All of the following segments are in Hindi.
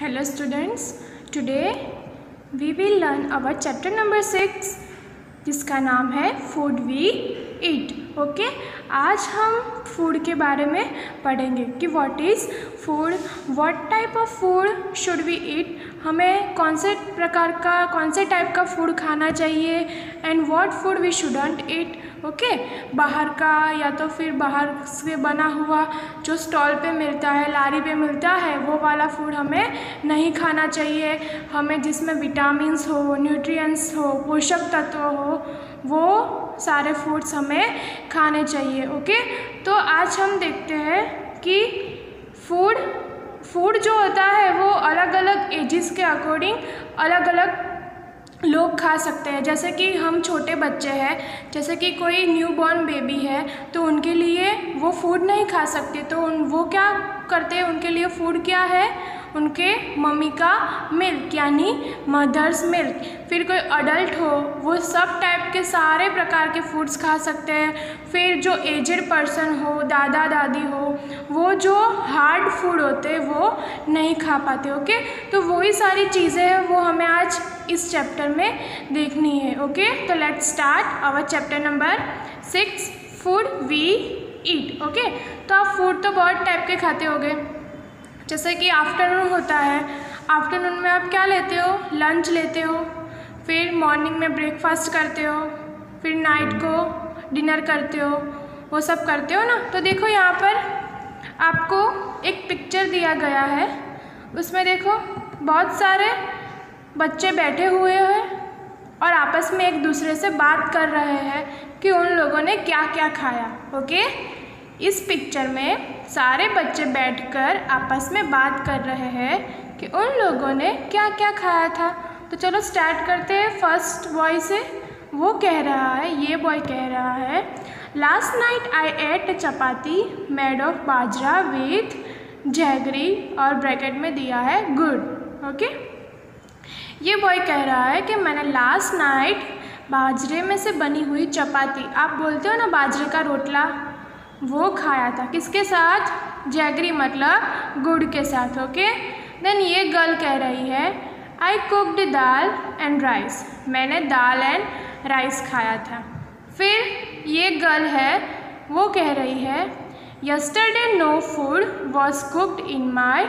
Hello students, today we will learn our chapter number 6 जिसका नाम है फूड वी ईट। ओके, आज हम फूड के बारे में पढ़ेंगे कि what is food, what type of food should we eat, हमें कौन से टाइप का फूड खाना चाहिए and what food we shouldn't eat. Okay, बाहर का या तो फिर बाहर से बना हुआ जो स्टॉल पे मिलता है, लारी पे मिलता है, वो वाला फूड हमें नहीं खाना चाहिए। हमें जिसमें विटामिन्स हो, न्यूट्रिएंट्स हो, पोषक तत्व हो, वो सारे फूड्स हमें खाने चाहिए। ओके, तो आज हम देखते हैं कि फूड जो होता है वो अलग अलग एजेस के अकॉर्डिंग अलग अलग लोग खा सकते हैं। जैसे कि हम छोटे बच्चे हैं, जैसे कि कोई न्यू बॉर्न बेबी है, तो उनके लिए वो फूड नहीं खा सकते, तो वो क्या करते हैं, उनके लिए फूड क्या है, उनके मम्मी का मिल्क यानी मदर्स मिल्क। फिर कोई अडल्ट हो, वो सब टाइप के सारे प्रकार के फूड्स खा सकते हैं। फिर जो एजेड पर्सन हो, दादा दादी हो, वो जो हार्ड फूड होते हैं वो नहीं खा पाते। ओके, तो वही सारी चीज़ें हैं वो हमें आज इस चैप्टर में देखनी है। ओके, तो let's start our chapter number 6 food we eat. Okay, तो आप फूड तो बहुत टाइप के खाते होगे। जैसे कि आफ्टरनून होता है, आफ्टरनून में आप क्या लेते हो, लंच लेते हो, फिर मॉर्निंग में ब्रेकफास्ट करते हो, फिर नाइट को डिनर करते हो, वो सब करते हो ना। तो देखो यहाँ पर आपको एक पिक्चर दिया गया है, उसमें देखो बहुत सारे बच्चे बैठे हुए हैं और आपस में एक दूसरे से बात कर रहे हैं कि उन लोगों ने क्या क्या खाया। ओके, इस पिक्चर में सारे बच्चे बैठकर आपस में बात कर रहे हैं कि उन लोगों ने क्या क्या खाया था। तो चलो स्टार्ट करते हैं फर्स्ट बॉय से। वो कह रहा है, ये बॉय कह रहा है, last night I ate chapati made of bajra with jaggery, और ब्रैकेट में दिया है गुड। ओके, ये बॉय कह रहा है कि मैंने लास्ट नाइट बाजरे में से बनी हुई चपाती, आप बोलते हो ना बाजरे का रोटला, वो खाया था। किसके साथ, जैगरी मतलब गुड़ के साथ। ओके, देन ये गर्ल कह रही है, आई कुक्ड दाल एंड राइस, मैंने दाल एंड राइस खाया था। फिर ये गर्ल है, वो कह रही है, yesterday no food was cooked in my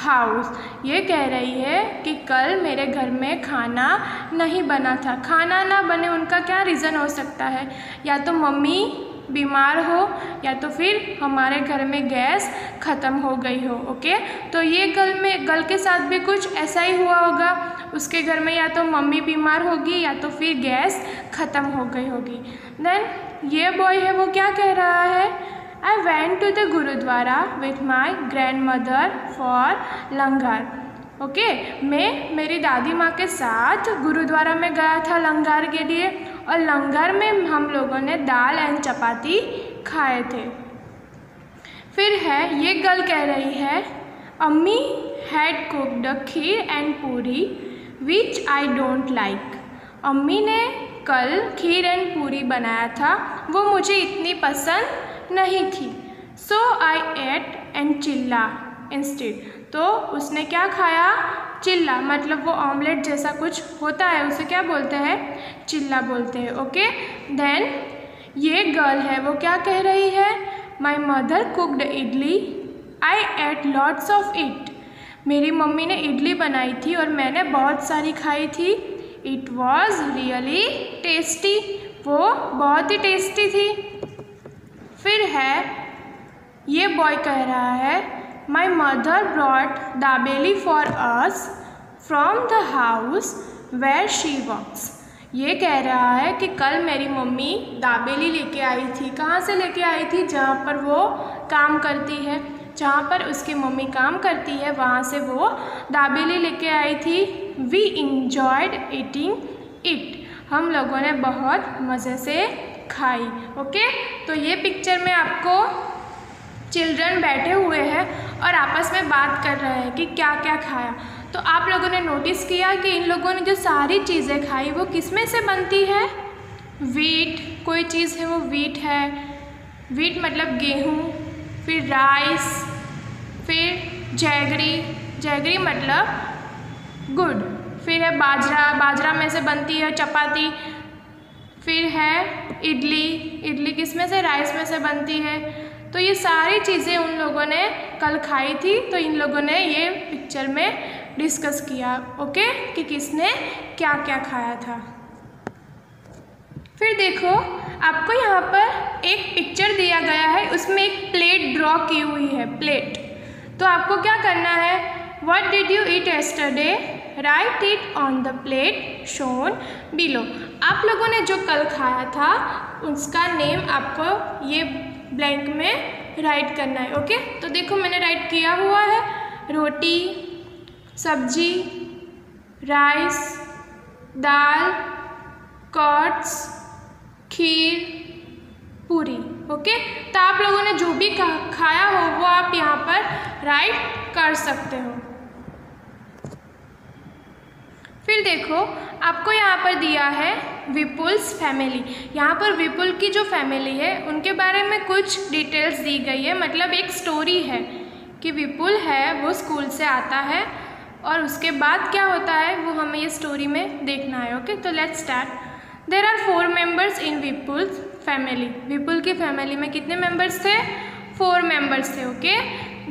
house, ये कह रही है कि कल मेरे घर में खाना नहीं बना था। खाना ना बने उनका क्या रीज़न हो सकता है, या तो मम्मी बीमार हो या तो फिर हमारे घर में गैस ख़त्म हो गई हो। ओके, तो ये गर्ल के साथ भी कुछ ऐसा ही हुआ होगा, उसके घर में या तो मम्मी बीमार होगी या तो फिर गैस ख़त्म हो गई होगी। देन ये बॉय है, वो क्या कह रहा है, I went to the gurdwara with my grandmother for langar. Okay, मैं मेरी दादी माँ के साथ गुरुद्वारा में गया था लंगर के लिए, और लंगर में हम लोगों ने दाल एंड चपाती खाए थे। फिर है, ये गर्ल कह रही है, अम्मी हैड कुक्ड खीर एंड पूरी विच आई डोंट लाइक, अम्मी ने कल खीर एंड पूरी बनाया था, वो मुझे इतनी पसंद नहीं थी। सो आई एट एंड चिल्ला इंस्टेड, तो उसने क्या खाया, चिल्ला, मतलब वो ऑमलेट जैसा कुछ होता है, उसे क्या बोलते हैं, चिल्ला बोलते हैं। ओके, देन ये गर्ल है, वो क्या कह रही है, my mother cooked idli, I ate lots of it, मेरी मम्मी ने इडली बनाई थी और मैंने बहुत सारी खाई थी। इट वॉज रियली टेस्टी, वो बहुत ही टेस्टी थी। फिर है, ये बॉय कह रहा है, My mother brought dabeli for us from the house where she works, ये कह रहा है कि कल मेरी मम्मी दाबेली लेके आई थी। कहाँ से लेके आई थी, जहाँ पर वो काम करती है, जहाँ पर उसकी मम्मी काम करती है, वहाँ से वो दाबेली लेके आई थी। We enjoyed eating it, हम लोगों ने बहुत मज़े से खाई। ओके, तो ये पिक्चर में आपको चिल्ड्रन बैठे हुए हैं और आपस में बात कर रहे हैं कि क्या क्या खाया। तो आप लोगों ने नोटिस किया कि इन लोगों ने जो सारी चीज़ें खाई वो किस में से बनती है, वीट, कोई चीज़ है वो वीट है, वीट मतलब गेहूँ, फिर राइस, फिर जैगरी, जैगरी मतलब गुड़। फिर है बाजरा, बाजरा में से बनती है चपाती। फिर है इडली, इडली किस में से, राइस में से बनती है। तो ये सारी चीज़ें उन लोगों ने कल खाई थी, तो इन लोगों ने ये पिक्चर में डिस्कस किया, ओके, कि किसने क्या क्या खाया था। फिर देखो आपको यहाँ पर एक पिक्चर दिया गया है, उसमें एक प्लेट ड्रॉ की हुई है, प्लेट। तो आपको क्या करना है, what did you eat yesterday, right it on the plate shown below. आप लोगों ने जो कल खाया था उसका नेम आपको ये ब्लैंक में राइट करना है, ओके। तो देखो मैंने राइट किया हुआ है, रोटी, सब्जी, राइस, दाल, कॉर्ड्स, खीर, पूरी, ओके। तो आप लोगों ने जो भी खाया हो वो आप यहाँ पर राइट कर सकते हो। फिर देखो आपको यहाँ पर दिया है विपुल्स फैमिली। यहाँ पर विपुल की जो फैमिली है उनके बारे में कुछ डिटेल्स दी गई है, मतलब एक स्टोरी है कि विपुल है वो स्कूल से आता है और उसके बाद क्या होता है वो हमें ये स्टोरी में देखना है, ओके। तो let's start. There are 4 members in Vipul's family. Vipul की फैमिली में कितने मेंबर्स थे, 4 मेंबर्स थे, okay.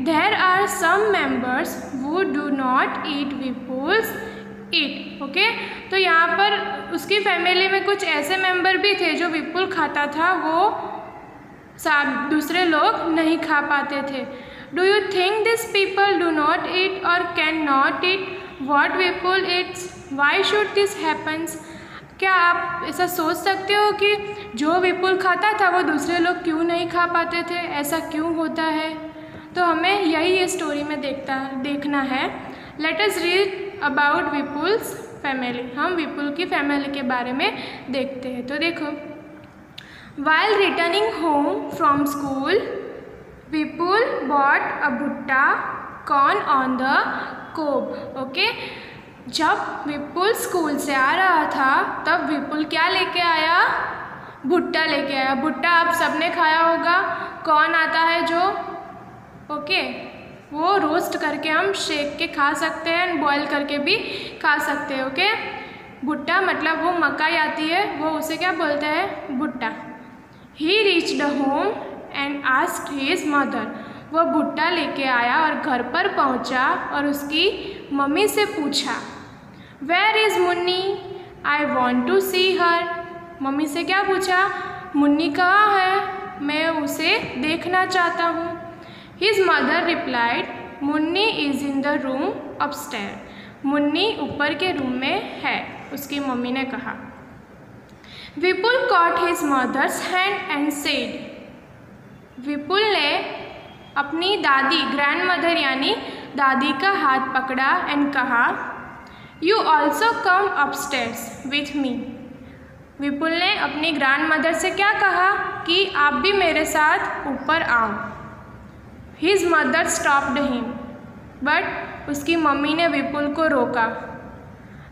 There are some members who do not eat Vipul's eat, okay. तो यहाँ पर उसकी फैमिली में कुछ ऐसे मेंबर भी थे जो विपुल खाता था, वो सब दूसरे लोग नहीं खा पाते थे। Do you think this people do not eat और can not eat what Vipul eats, why should this happens. क्या आप ऐसा सोच सकते हो कि जो विपुल खाता था वो दूसरे लोग क्यों नहीं खा पाते थे, ऐसा क्यों होता है। तो हमें यही ये स्टोरी में देखना है। Let us read about Vipul's family. हम विपुल की फैमिली के बारे में देखते हैं। तो देखो, while returning home from school Vipul bought a भुट्टा कॉर्न ऑन द कोब, ओके। जब विपुल स्कूल से आ रहा था तब विपुल क्या लेके आया, भुट्टा लेके आया। भुट्टा आप सबने खाया होगा, कॉर्न आता है जो, ओके, वो रोस्ट करके हम शेक के खा सकते हैं एंड बॉयल करके भी खा सकते हैं, ओके। भुट्टा मतलब वो मकाई आती है, वो उसे क्या बोलते हैं, भुट्टा। ही reached home and asked his mother. वह भुट्टा लेके आया और घर पर पहुंचा और उसकी मम्मी से पूछा, where is Munni, I want to see her. Mummy से क्या पूछा, मुन्नी कहाँ है, मैं उसे देखना चाहता हूँ। His mother replied, Munni is in the room upstair. Munni ऊपर के रूम में है, उसकी मम्मी ने कहा। विपुल caught his mother's hand and said, विपुल ने अपनी दादी, ग्रैंड मदर यानी दादी का हाथ पकड़ा एंड कहा, you also come upstairs with me. Vipul ने अपनी ग्रैंड मदर से क्या कहा कि आप भी मेरे साथ ऊपर आओ। His mother stopped him, but उसकी मम्मी ने विपुल को रोका।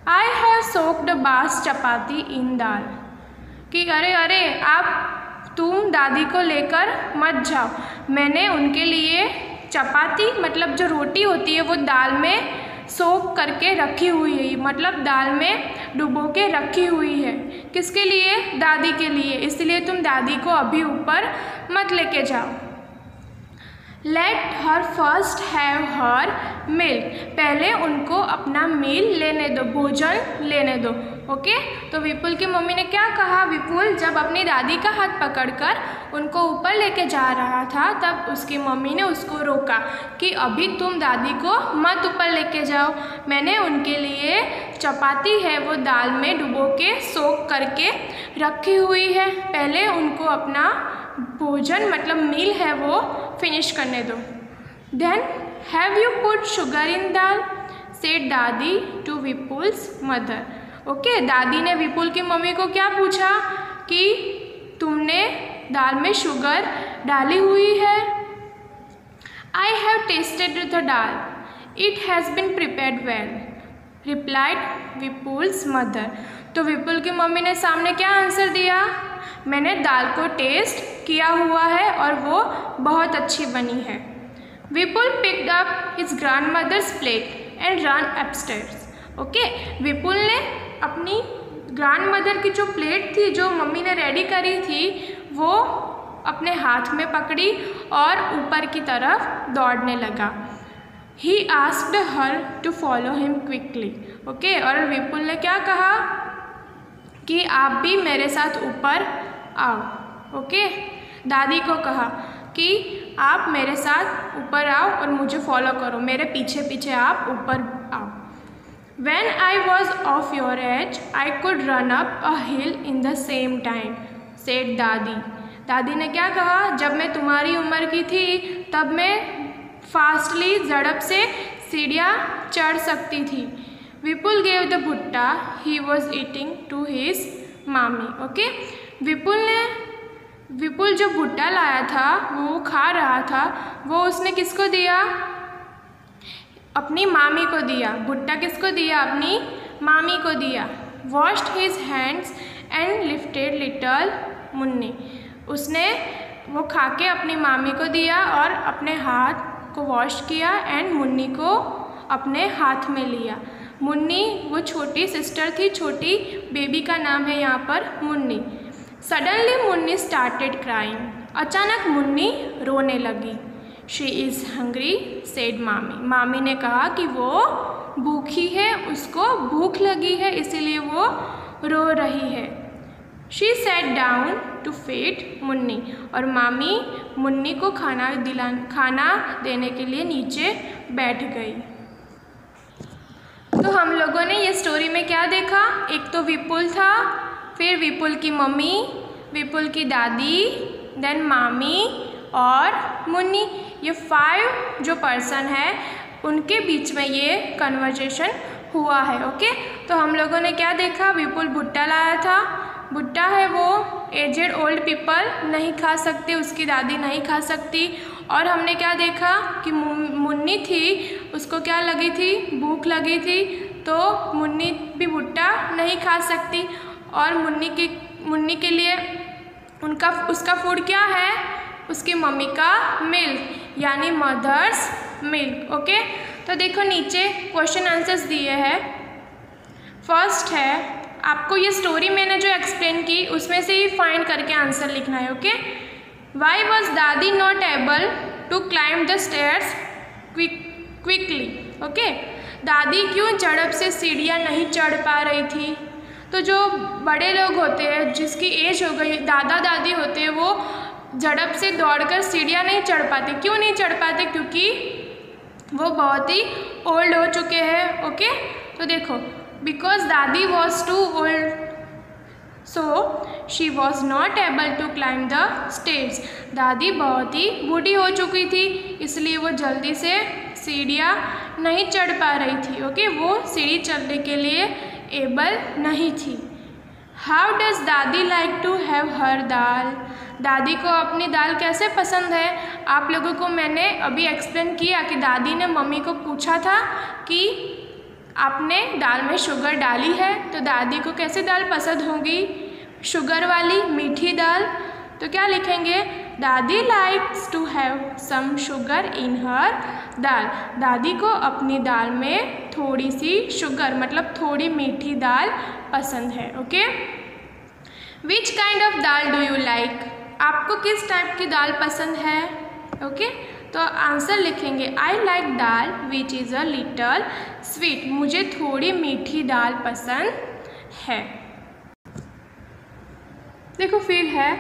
I have soaked बास चपाती in दाल, कि अरे अरे तुम दादी को लेकर मत जाओ, मैंने उनके लिए चपाती मतलब जो रोटी होती है वो दाल में सोक करके रखी हुई है, मतलब दाल में डुबो के रखी हुई है। किसके लिए, दादी के लिए, इसलिए तुम दादी को अभी ऊपर मत लेके जाओ। Let her first have her meal, पहले उनको अपना मील लेने दो, भोजन लेने दो, ओके। तो विपुल की मम्मी ने क्या कहा, विपुल जब अपनी दादी का हाथ पकड़कर उनको ऊपर लेके जा रहा था तब उसकी मम्मी ने उसको रोका कि अभी तुम दादी को मत ऊपर लेके जाओ, मैंने उनके लिए चपाती है वो दाल में डुबो के सोक करके रखी हुई है, पहले उनको अपना भोजन मतलब मील है वो फिनिश करने दो। Then have you put sugar in dal, said Dadi to Vipul's mother, okay. दादी ने विपुल की मम्मी को क्या पूछा कि तुमने दाल में शुगर डाली हुई है। I have tested the dal, it has been prepared well, replied Vipul's mother. तो विपुल की मम्मी ने सामने क्या आंसर दिया, मैंने दाल को टेस्ट किया हुआ है और वो बहुत अच्छी बनी है। Vipul picked up his grandmother's plate and run upstairs. Okay, Vipul ने अपनी ग्रैंडमदर की जो प्लेट थी जो मम्मी ने रेडी करी थी वो अपने हाथ में पकड़ी और ऊपर की तरफ दौड़ने लगा। He asked her to follow him quickly. Okay, और विपुल ने क्या कहा कि आप भी मेरे साथ ऊपर आओ। ओके, दादी को कहा कि आप मेरे साथ ऊपर आओ और मुझे फॉलो करो, मेरे पीछे पीछे आप ऊपर आओ। When I was of your age, I could run up a hill in the same time, said दादी। दादी ने क्या कहा, जब मैं तुम्हारी उम्र की थी तब मैं फास्टली झड़प से सीढ़ियाँ चढ़ सकती थी। विपुल gave the भुट्टा he was eating to his मामी। ओके, विपुल जो भुट्टा लाया था वो खा रहा था, वो उसने किसको दिया, अपनी मामी को दिया। भुट्टा किसको दिया, अपनी मामी को दिया। Washed his hands and lifted little Munni. उसने वो खा के अपनी मामी को दिया और अपने हाथ को वॉश किया एंड मुन्नी को अपने हाथ में लिया। मुन्नी वो छोटी सिस्टर थी, छोटी बेबी का नाम है यहाँ पर Munni. Suddenly Munni started crying. अचानक मुन्नी रोने लगी। शी इज़ हंग्री सेड मामी। मामी ने कहा कि वो भूखी है, उसको भूख लगी है इसीलिए वो रो रही है। She sat down to feed Munni. और मामी मुन्नी को खाना देने के लिए नीचे बैठ गई। तो हम लोगों ने ये स्टोरी में क्या देखा, एक तो विपुल था, फिर विपुल की मम्मी, विपुल की दादी, देन मामी और मुन्नी। ये 5 जो पर्सन है उनके बीच में ये कन्वर्जेशन हुआ है। ओके, तो हम लोगों ने क्या देखा, विपुल भुट्टा लाया था। भुट्टा है वो एजेड ओल्ड पीपल नहीं खा सकते, उसकी दादी नहीं खा सकती। और हमने क्या देखा कि मुन्नी थी, उसको क्या लगी थी, भूख लगी थी, तो मुन्नी भी भुट्टा नहीं खा सकती। और मुन्नी के लिए उसका फूड क्या है, उसकी मम्मी का मिल्क यानी मदर्स मिल्क। ओके, तो देखो नीचे क्वेश्चन आंसर्स दिए हैं। फर्स्ट है, आपको ये स्टोरी मैंने जो एक्सप्लेन की उसमें से ही फाइंड करके आंसर लिखना है। Okay, why was Dadi not able to climb the stairs quickly. Okay, दादी क्यों झड़प से सीढ़ियाँ नहीं चढ़ पा रही थी। तो जो बड़े लोग होते हैं, जिसकी एज हो गई, दादा दादी होते हैं, वो झड़प से दौड़कर सीढ़ियाँ नहीं चढ़ पाते। क्यों नहीं चढ़ पाते, क्योंकि वो बहुत ही ओल्ड हो चुके हैं। ओके, तो देखो, because Dadi was too old so she was not able to climb the stairs. दादी बहुत ही बूढ़ी हो चुकी थी, इसलिए वो जल्दी से सीढ़ियाँ नहीं चढ़ पा रही थी। ओके, वो सीढ़ी चढ़ने के लिए एबल नहीं थी। हाउ डज दादी like to have her dal. दादी को अपनी दाल कैसे पसंद है। आप लोगों को मैंने अभी एक्सप्लेन किया कि दादी ने मम्मी को पूछा था कि आपने दाल में शुगर डाली है, तो दादी को कैसी दाल पसंद होगी, शुगर वाली मीठी दाल। तो क्या लिखेंगे, दादी likes to have some sugar in her dal. दादी को अपनी दाल में थोड़ी सी शुगर मतलब थोड़ी मीठी दाल पसंद है। Okay, which kind of dal do you like. आपको किस टाइप की दाल पसंद है। ओके, तो आंसर लिखेंगे, I like dal which is a little sweet. मुझे थोड़ी मीठी दाल पसंद है। देखो फिर है,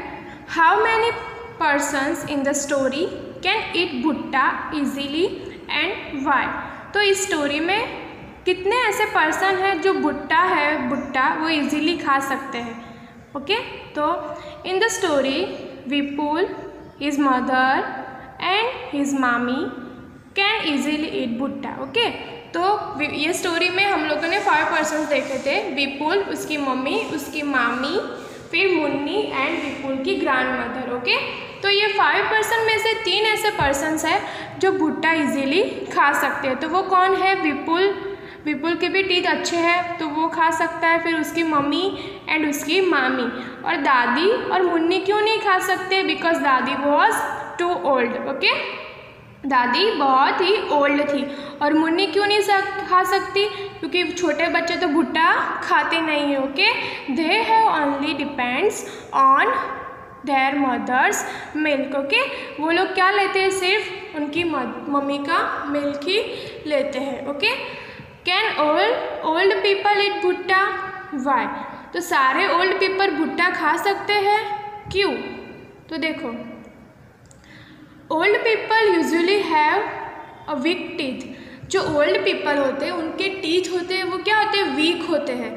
how many persons in the story can eat भुट्टा ईजीली एंड वाई। तो इस स्टोरी में कितने ऐसे पर्सन हैं जो भुट्टा वो ईजीली खा सकते हैं। ओके, तो in the story Vipul, his mother and his मामी कैन ईजीली ईट भुट्टा। ओके, तो ये स्टोरी में हम लोगों ने 5 पर्सन्स देखे थे, विपुल, उसकी मम्मी, उसकी मामी, फिर मुन्नी एंड विपुल की ग्रैंड मदर। ओके, तो ये 5 पर्सन में से 3 ऐसे पर्सन्स हैं जो भुट्टा इजीली खा सकते हैं। तो वो कौन है, विपुल के भी टीथ अच्छे हैं तो वो खा सकता है, फिर उसकी मम्मी एंड उसकी मामी। और दादी और मुन्नी क्यों नहीं खा सकते, because Dadi was too old. Okay, दादी बहुत ही ओल्ड थी। और मुन्नी क्यों नहीं खा सकती? क्योंकि छोटे बच्चे तो भुट्टा खाते नहीं हैं। Okay, they have only depends on their mother's milk. Okay, वो लोग क्या लेते हैं? सिर्फ उनकी मम्मी का मिल्क ही लेते हैं। Okay, can old people eat भुट्टा? वाई? तो सारे ओल्ड पीपल भुट्टा खा सकते हैं, क्यों? तो देखो, old people usually have a weak teeth. जो ओल्ड पीपल होते हैं उनके टीथ होते हैं वो क्या होते हैं? वीक होते हैं।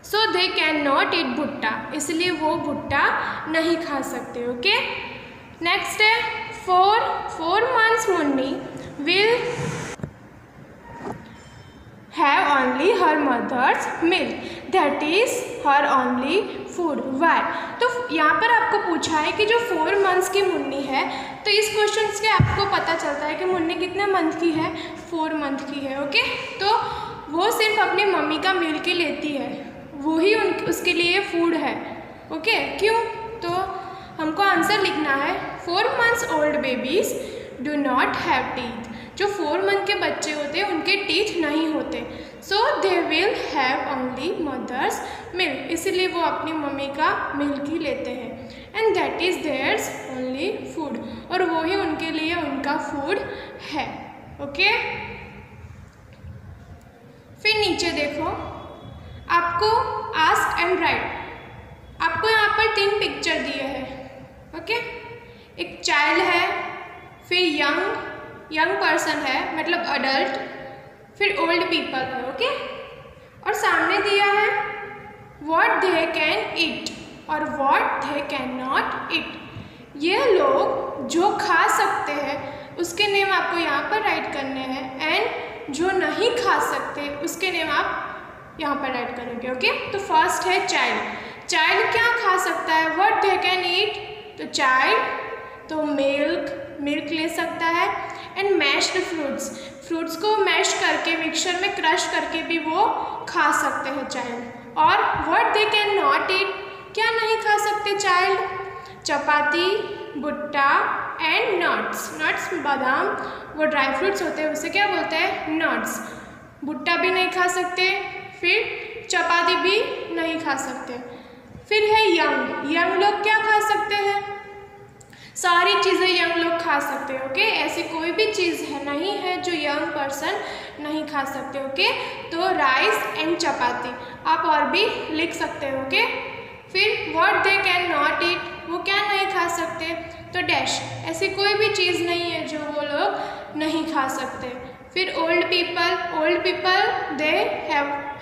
सो दे कैन नॉट ईट भुट्टा, इसलिए वो भुट्टा नहीं खा सकते। ओके, नेक्स्ट है 4 months Munni will have only her mother's milk, that is her only food. Why? तो यहाँ पर आपको पूछा है कि जो 4 months की मुन्नी है, तो इस क्वेश्चन से आपको पता चलता है कि मुन्नी कितने मंथ की है? 4 month की है। ओके, तो वो सिर्फ अपनी मम्मी का मिल्क ही लेती है, वो ही उसके लिए फूड है। ओके, क्यों? तो हमको आंसर लिखना है 4 months old babies do not have teeth। जो 4 month के बच्चे होते हैं उनके टीथ नहीं होते। So they will have only mother's milk, इसलिए वो अपनी मम्मी का मिल्क ही लेते हैं। And that is theirs only food, और वो ही उनके लिए उनका फूड है। ओके, फिर नीचे देखो, आपको आस्क एंड राइट। आपको यहाँ पर 3 पिक्चर दिए हैं। ओके, एक चाइल्ड है, फिर यंग पर्सन है मतलब अडल्ट, फिर ओल्ड पीपल है। ओके, और सामने दिया है व्हाट दे कैन ईट और व्हाट दे कैन नॉट ईट। ये लोग जो खा सकते हैं उसके नेम आपको यहाँ पर राइट करने हैं, एंड जो नहीं खा सकते उसके नेम आप यहाँ पर राइट करोगे। ओके, तो फर्स्ट है चाइल्ड। चाइल्ड क्या खा सकता है? व्हाट दे कैन ईट, तो चाइल्ड तो मिल्क ले सकता है। एंड मैश्ड फ्रूट्स को मैश करके मिक्सचर में क्रश करके भी वो खा सकते हैं चाइल्ड। और व्हाट दे कैन नॉट ईट, क्या नहीं खा सकते चाइल्ड? चपाती, भुट्टा एंड नट्स बादाम, वो ड्राई फ्रूट्स होते हैं उसे क्या बोलते हैं? नट्स। भुट्टा भी नहीं खा सकते, फिर चपाती भी नहीं खा सकते। फिर है यंग लोग क्या खा सकते हैं? सारी चीज़ें यंग लोग खा सकते हैं। ओके, ऐसी कोई भी चीज़ नहीं है जो यंग पर्सन नहीं खा सकते। ओके, तो राइस एंड चपाती आप और भी लिख सकते हो। ओके, फिर व्हाट दे कैन नॉट ईट, वो क्या नहीं खा सकते? तो डैश, ऐसी कोई भी चीज़ नहीं है जो वो लोग नहीं खा सकते। फिर old people they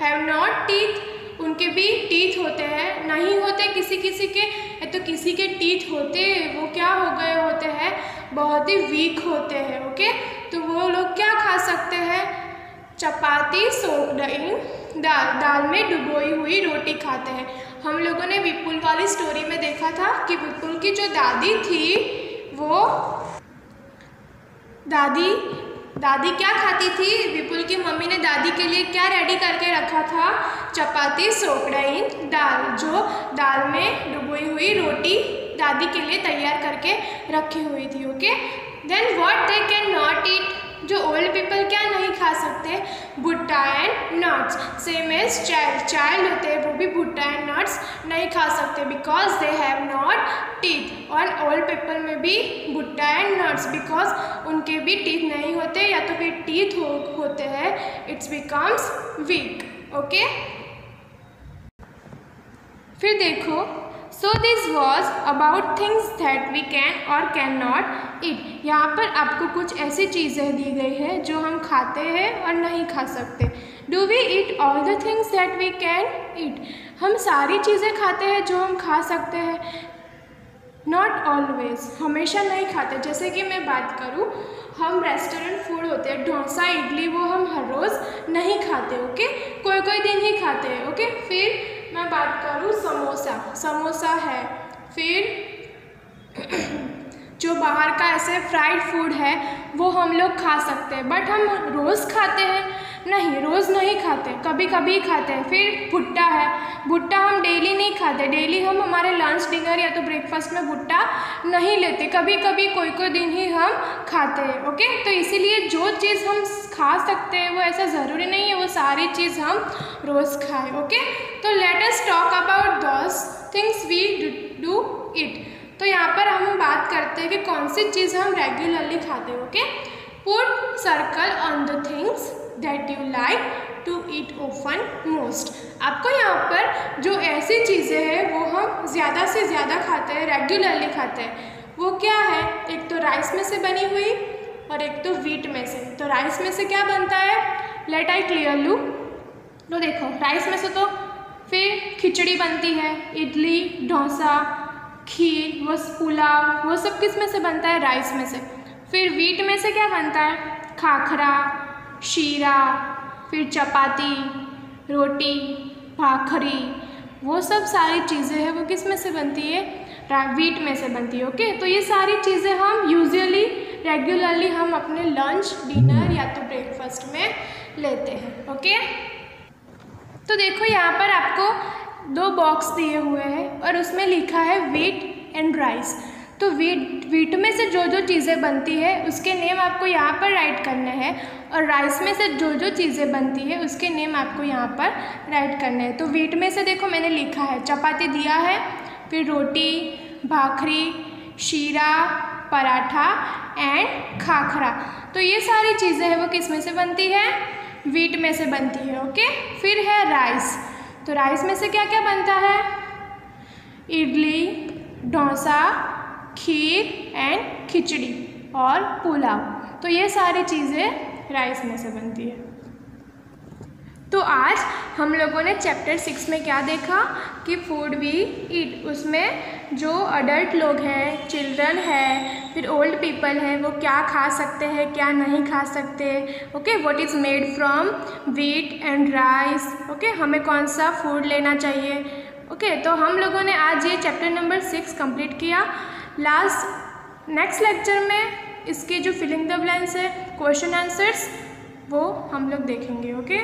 have not teeth, उनके भी टीथ होते हैं, नहीं होते किसी के, तो किसी के टीथ होते, वो क्या हो गए होते हैं? बहुत ही वीक होते हैं। ओके, तो वो लोग क्या खा सकते हैं? चपाती सोक्ड इन दाल में डुबोई हुई रोटी खाते हैं। हम लोगों ने विपुल वाली स्टोरी में देखा था कि विपुल की जो दादी थी, वो दादी क्या खाती थी? विपुल की मम्मी ने दादी के लिए क्या रेडी करके रखा था? चपाती सोक्ड इन दाल, जो दाल में डुबोई हुई रोटी दादी के लिए तैयार करके रखी हुई थी। Okay, then what they can not eat, जो ओल्ड पीपल क्या नहीं खा सकते? Bhutta and nuts, same as child होते हैं वो भी भुट्टा एंड नट्स नहीं खा सकते because they have not teeth. और ओल्ड पीपल में भी भुट्टा एंड नट्स बिकॉज उनके भी टीथ नहीं होते, या तो फिर टीथ होते हैं, इट्स बिकम्स वीक। ओके, फिर देखो, so this was about things that we can और कैन नॉट ईट। यहाँ पर आपको कुछ ऐसी चीज़ें दी गई है जो हम खाते हैं और नहीं खा सकते। Do we eat all the things that we can eat, हम सारी चीज़ें खाते हैं जो हम खा सकते हैं? नॉट ऑलवेज, हमेशा नहीं खाते। जैसे कि मैं बात करूँ, हम रेस्टोरेंट फूड होते हैं, डोसा इडली, वो हम हर रोज़ नहीं खाते। ओके, कोई दिन ही खाते हैं। ओके, फिर मैं बात करूँ समोसा है, फिर जो बाहर का ऐसे फ्राइड फूड है वो हम लोग खा सकते हैं, बट हम रोज़ खाते हैं नहीं, रोज़ नहीं खाते, कभी कभी खाते हैं। फिर भुट्टा है, भुट्टा हम डेली नहीं खाते, डेली हम हमारे लंच डिनर या तो ब्रेकफास्ट में भुट्टा नहीं लेते, कभी कभी कोई कोई दिन ही हम खाते हैं। ओके, तो इसीलिए जो चीज़ हम खा सकते हैं वो ऐसा ज़रूरी नहीं है वो सारी चीज़ हम रोज़ खाएं। ओके, तो let us talk about those things we do it. तो यहाँ पर हम बात करते हैं कि कौन सी चीज़ हम रेगुलरली खाते हैं। Okay, put circle on the things that you like to eat often most. आपको यहाँ पर जो ऐसी चीज़ें हैं वो हम ज़्यादा से ज़्यादा खाते हैं, रेगुलरली खाते हैं, वो क्या है? एक तो राइस में से बनी हुई और एक तो व्हीट में से। तो राइस में से क्या बनता है? लेट आई क्लियर लू। तो देखो, राइस में से तो फिर खिचड़ी बनती है, इडली, डोसा, खीर, वो पुलाव, वो सब किस में से बनता है? राइस में से। फिर व्हीट में से क्या बनता है? खाखरा, शीरा, फिर चपाती, रोटी, भाखरी, वो सब सारी चीज़ें हैं वो किस में से बनती है? व्हीट में से बनती है। ओके, तो ये सारी चीज़ें हम यूजुअली रेगुलरली हम अपने लंच, डिनर या तो ब्रेकफास्ट में लेते हैं। ओके, तो देखो यहाँ पर आपको 2 बॉक्स दिए हुए हैं और उसमें लिखा है व्हीट एंड राइस। तो व्हीट में से जो जो चीज़ें बनती है उसके नेम आपको यहाँ पर राइट करने हैं और राइस में से जो जो चीज़ें बनती है उसके नेम आपको यहाँ पर राइट करने हैं। तो व्हीट में से देखो मैंने लिखा है, चपाती दिया है, फिर रोटी, भाखरी, शीरा, पराठा एंड खाखरा। तो ये सारी चीज़ें हैं वो किस में से बनती है? व्हीट में से बनती है। ओके, फिर है राइस। तो राइस में से क्या क्या बनता है? इडली, डोसा, खीर एंड खिचड़ी और पुलाव। तो ये सारी चीज़ें राइस में से बनती है। तो आज हम लोगों ने चैप्टर 6 में क्या देखा कि फूड वी ईट, उसमें जो अडल्ट लोग हैं, चिल्ड्रन है, फिर ओल्ड पीपल है, वो क्या खा सकते हैं, क्या नहीं खा सकते। Okay, what is made from wheat and rice. Okay, हमें कौन सा फूड लेना चाहिए। ओके, तो हम लोगों ने आज ये चैप्टर नंबर 6 कंप्लीट किया। नेक्स्ट लेक्चर में इसके जो फिलिंग द ब्लैंक्स है, क्वेश्चन आंसर्स, वो हम लोग देखेंगे। ओके।